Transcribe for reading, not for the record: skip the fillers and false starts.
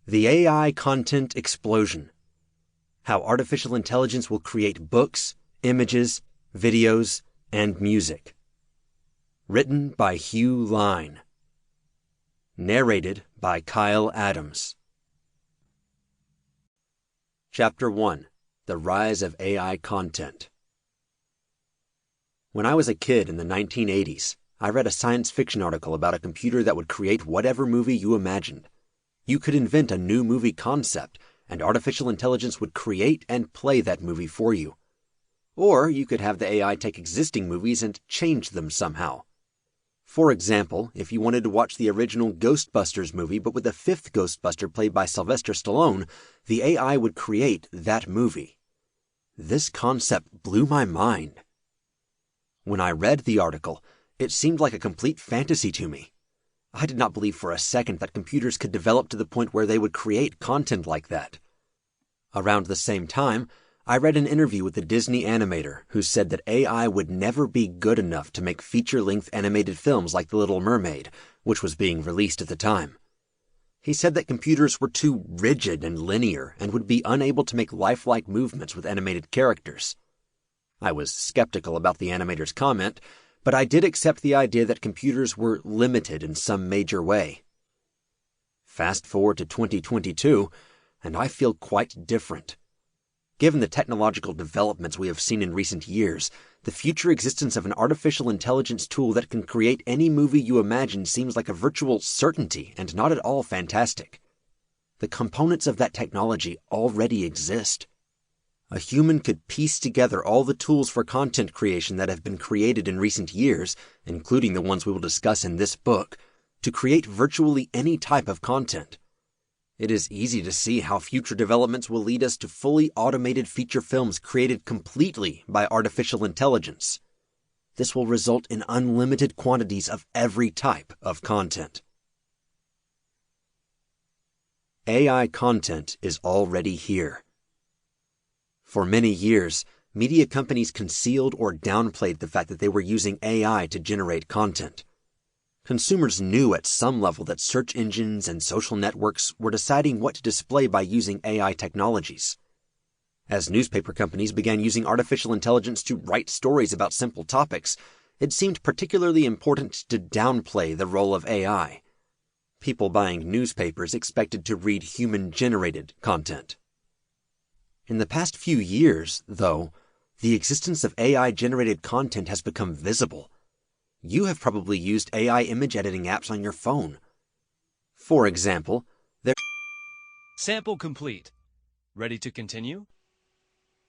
The AI Content Explosion. How Artificial Intelligence Will Create Books, Images, Videos, and Music. Written by Hugh Line. Narrated by Kyle Adams. Chapter 1. The Rise of AI Content. When I was a kid in the 1980s, I read a science fiction article about a computer that would create whatever movie you imagined. You could invent a new movie concept, and artificial intelligence would create and play that movie for you. Or you could have the AI take existing movies and change them somehow. For example, if you wanted to watch the original Ghostbusters movie but with a fifth Ghostbuster played by Sylvester Stallone, the AI would create that movie. This concept blew my mind. When I read the article, it seemed like a complete fantasy to me. I did not believe for a second that computers could develop to the point where they would create content like that. Around the same time, I read an interview with the Disney animator who said that AI would never be good enough to make feature-length animated films like The Little Mermaid, which was being released at the time. He said that computers were too rigid and linear and would be unable to make lifelike movements with animated characters. I was skeptical about the animator's comment, but I did accept the idea that computers were limited in some major way. Fast forward to 2022, and I feel quite different. Given the technological developments we have seen in recent years, the future existence of an artificial intelligence tool that can create any movie you imagine seems like a virtual certainty and not at all fantastic. The components of that technology already exist. A human could piece together all the tools for content creation that have been created in recent years, including the ones we will discuss in this book, to create virtually any type of content. It is easy to see how future developments will lead us to fully automated feature films created completely by artificial intelligence. This will result in unlimited quantities of every type of content. AI content is already here. For many years, media companies concealed or downplayed the fact that they were using AI to generate content. Consumers knew at some level that search engines and social networks were deciding what to display by using AI technologies. As newspaper companies began using artificial intelligence to write stories about simple topics, it seemed particularly important to downplay the role of AI. People buying newspapers expected to read human-generated content. In the past few years, though, the existence of AI-generated content has become visible. You have probably used AI image editing apps on your phone. For example, Sample complete. Ready to continue?